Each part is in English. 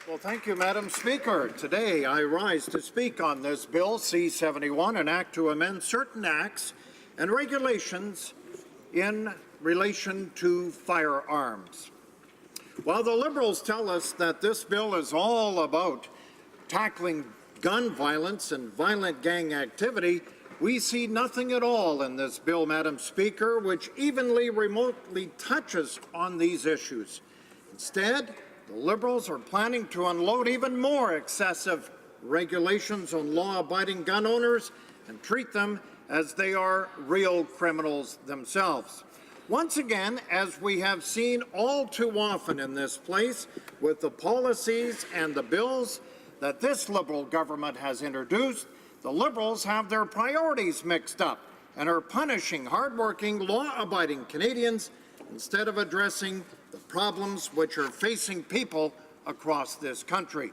Well, thank you, Madam Speaker. Today, I rise to speak on this Bill C-71, an act to amend certain acts and regulations in relation to firearms. While the Liberals tell us that this bill is all about tackling gun violence and violent gang activity, we see nothing at all in this bill, Madam Speaker, which evenly remotely touches on these issues. Instead, the Liberals are planning to unload even more excessive regulations on law-abiding gun owners and treat them as they are real criminals themselves. Once again, as we have seen all too often in this place with the policies and the bills that this Liberal government has introduced, the Liberals have their priorities mixed up and are punishing hardworking, law-abiding Canadians instead of addressing the problems which are facing people across this country.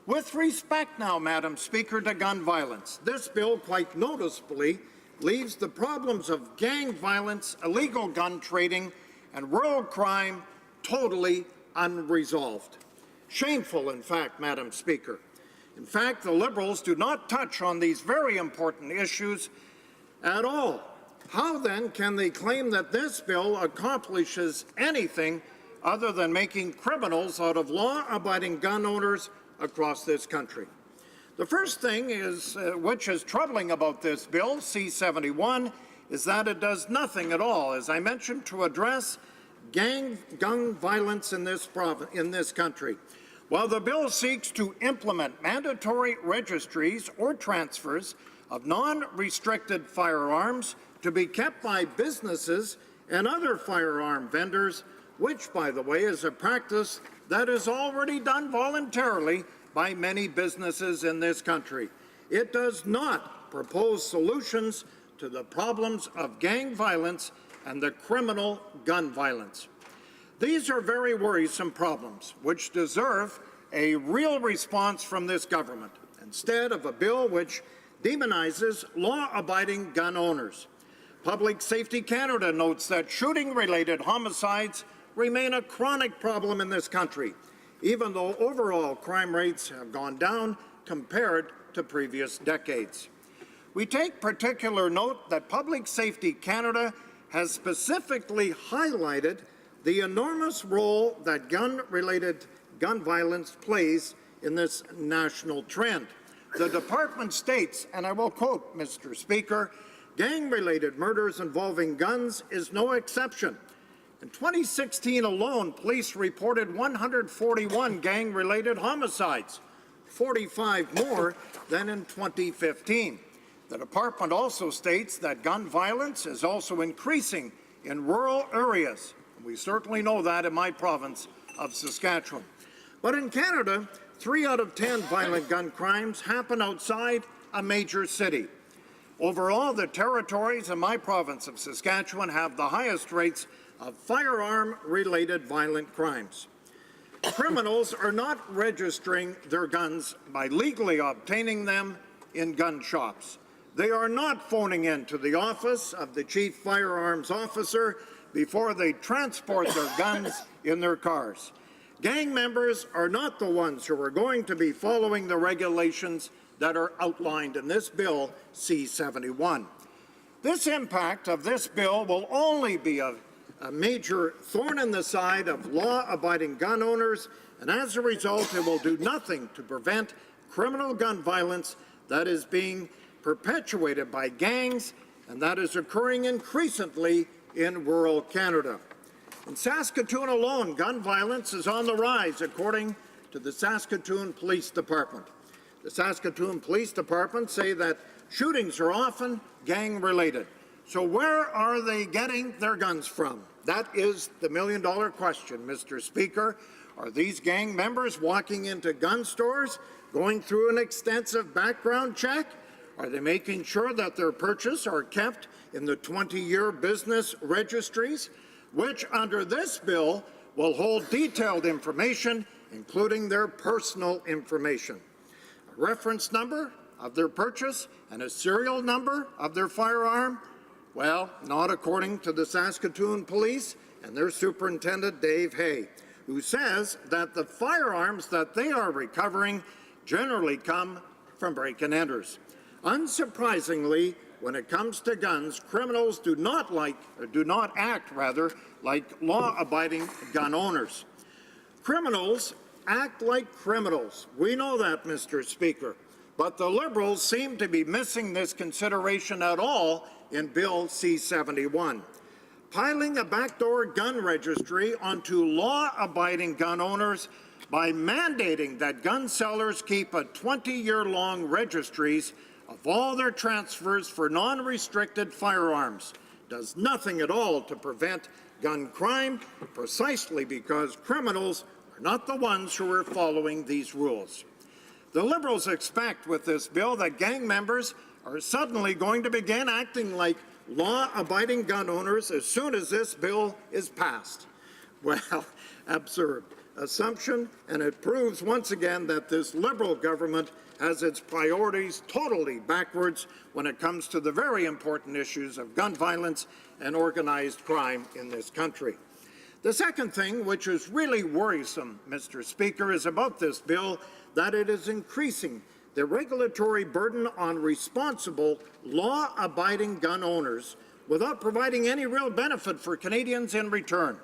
With respect now, Madam Speaker, to gun violence, this bill quite noticeably leaves the problems of gang violence, illegal gun trading, and rural crime totally unresolved. Shameful, in fact, Madam Speaker. In fact, the Liberals do not touch on these very important issues at all. How then can they claim that this bill accomplishes anything other than making criminals out of law-abiding gun owners across this country? The first thing which is troubling about this bill, C-71, is that it does nothing at all, as I mentioned, to address gun violence in this country. While the bill seeks to implement mandatory registries or transfers of non-restricted firearms to be kept by businesses and other firearm vendors, which, by the way, is a practice that is already done voluntarily by many businesses in this country. It does not propose solutions to the problems of gang violence and the criminal gun violence. These are very worrisome problems which deserve a real response from this government, instead of a bill which demonizes law-abiding gun owners. Public Safety Canada notes that shooting-related homicides remain a chronic problem in this country, even though overall crime rates have gone down compared to previous decades. We take particular note that Public Safety Canada has specifically highlighted the enormous role that gun-related gun violence plays in this national trend. The department states, and I will quote, Mr. Speaker, gang-related murders involving guns is no exception. In 2016 alone, police reported 141 gang-related homicides, 45 more than in 2015. The department also states that gun violence is also increasing in rural areas. We certainly know that in my province of Saskatchewan. But in Canada, 3 out of 10 violent gun crimes happen outside a major city. Overall, the territories in my province of Saskatchewan have the highest rates of firearm-related violent crimes. Criminals are not registering their guns by legally obtaining them in gun shops. They are not phoning in to the office of the chief firearms officer before they transport their guns in their cars. Gang members are not the ones who are going to be following the regulations that are outlined in this bill, C-71. This impact of this bill will only be a major thorn in the side of law-abiding gun owners, and as a result, it will do nothing to prevent criminal gun violence that is being perpetuated by gangs and that is occurring increasingly in rural Canada. In Saskatoon alone, gun violence is on the rise, according to the Saskatoon Police Department. The Saskatoon Police Department say that shootings are often gang-related. So where are they getting their guns from? That is the million-dollar question, Mr. Speaker. Are these gang members walking into gun stores, going through an extensive background check? Are they making sure that their purchases are kept in the 20-year business registries, which under this bill will hold detailed information, including their personal information? A reference number of their purchase and a serial number of their firearm? Well, not according to the Saskatoon Police and their Superintendent Dave Hay, who says that the firearms that they are recovering generally come from break-and-enters. Unsurprisingly, when it comes to guns, criminals do not act like law-abiding gun owners. Criminals act like criminals. We know that, Mr. Speaker. But the Liberals seem to be missing this consideration at all in Bill C-71. Piling a backdoor gun registry onto law-abiding gun owners by mandating that gun sellers keep a 20-year-long registries of all their transfers for non-restricted firearms does nothing at all to prevent gun crime, precisely because criminals are not the ones who are following these rules. The Liberals expect with this bill that gang members are suddenly going to begin acting like law-abiding gun owners as soon as this bill is passed. Well, absurd assumption, and it proves once again that this Liberal government has its priorities totally backwards when it comes to the very important issues of gun violence and organized crime in this country. The second thing, which is really worrisome, Mr. Speaker, is about this bill that it is increasing the regulatory burden on responsible, law-abiding gun owners without providing any real benefit for Canadians in return.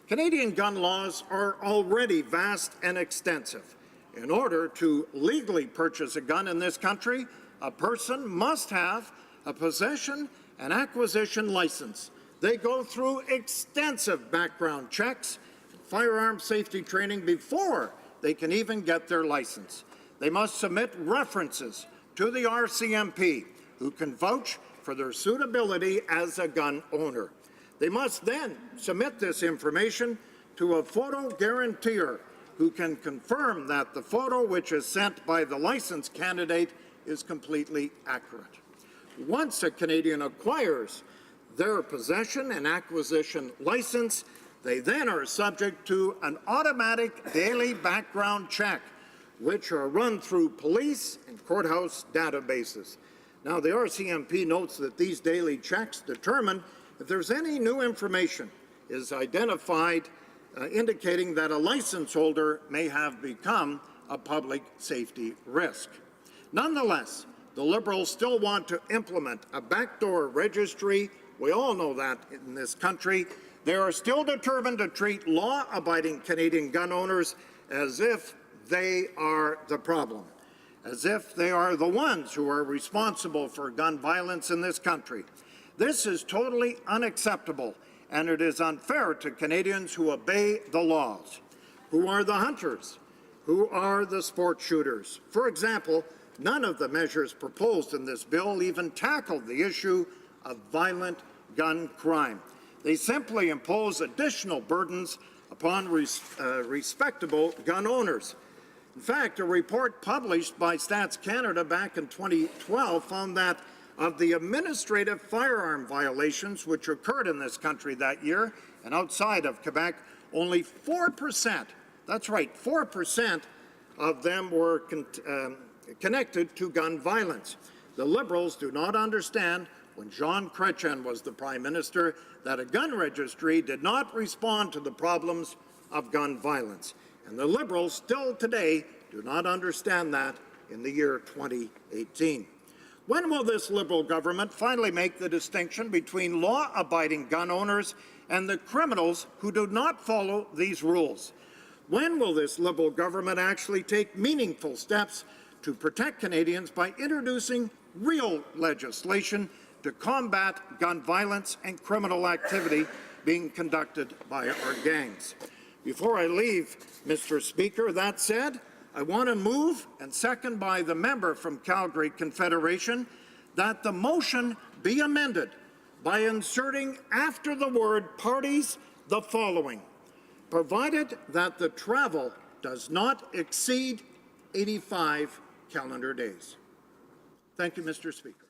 Canadian gun laws are already vast and extensive. In order to legally purchase a gun in this country, a person must have a possession and acquisition license. They go through extensive background checks and firearm safety training before they can even get their license. They must submit references to the RCMP, who can vouch for their suitability as a gun owner. They must then submit this information to a photo guarantor, who can confirm that the photo which is sent by the license candidate is completely accurate. Once a Canadian acquires their possession and acquisition license, they then are subject to an automatic daily background check, which are run through police and courthouse databases. Now, the RCMP notes that these daily checks determine if there's any new information is identified indicating that a license holder may have become a public safety risk. Nonetheless, the Liberals still want to implement a backdoor registry. We all know that in this country. They are still determined to treat law-abiding Canadian gun owners as if they are the problem, as if they are the ones who are responsible for gun violence in this country. This is totally unacceptable, and it is unfair to Canadians who obey the laws, who are the hunters, who are the sport shooters. For example, none of the measures proposed in this bill even tackled the issue of violent gun crime. They simply impose additional burdens upon respectable gun owners. In fact, a report published by Stats Canada back in 2012 found that of the administrative firearm violations which occurred in this country that year and outside of Quebec, only 4%, that's right, 4% of them were connected to gun violence. The Liberals do not understand, when Jean Chrétien was the Prime Minister, that a gun registry did not respond to the problems of gun violence. And the Liberals still today do not understand that in the year 2018. When will this Liberal government finally make the distinction between law-abiding gun owners and the criminals who do not follow these rules? When will this Liberal government actually take meaningful steps to protect Canadians by introducing real legislation to combat gun violence and criminal activity being conducted by our gangs? Before I leave, Mr. Speaker, that said, I want to move, and second by the member from Calgary Confederation, that the motion be amended by inserting after the word parties the following: provided that the travel does not exceed 85 calendar days. Thank you, Mr. Speaker.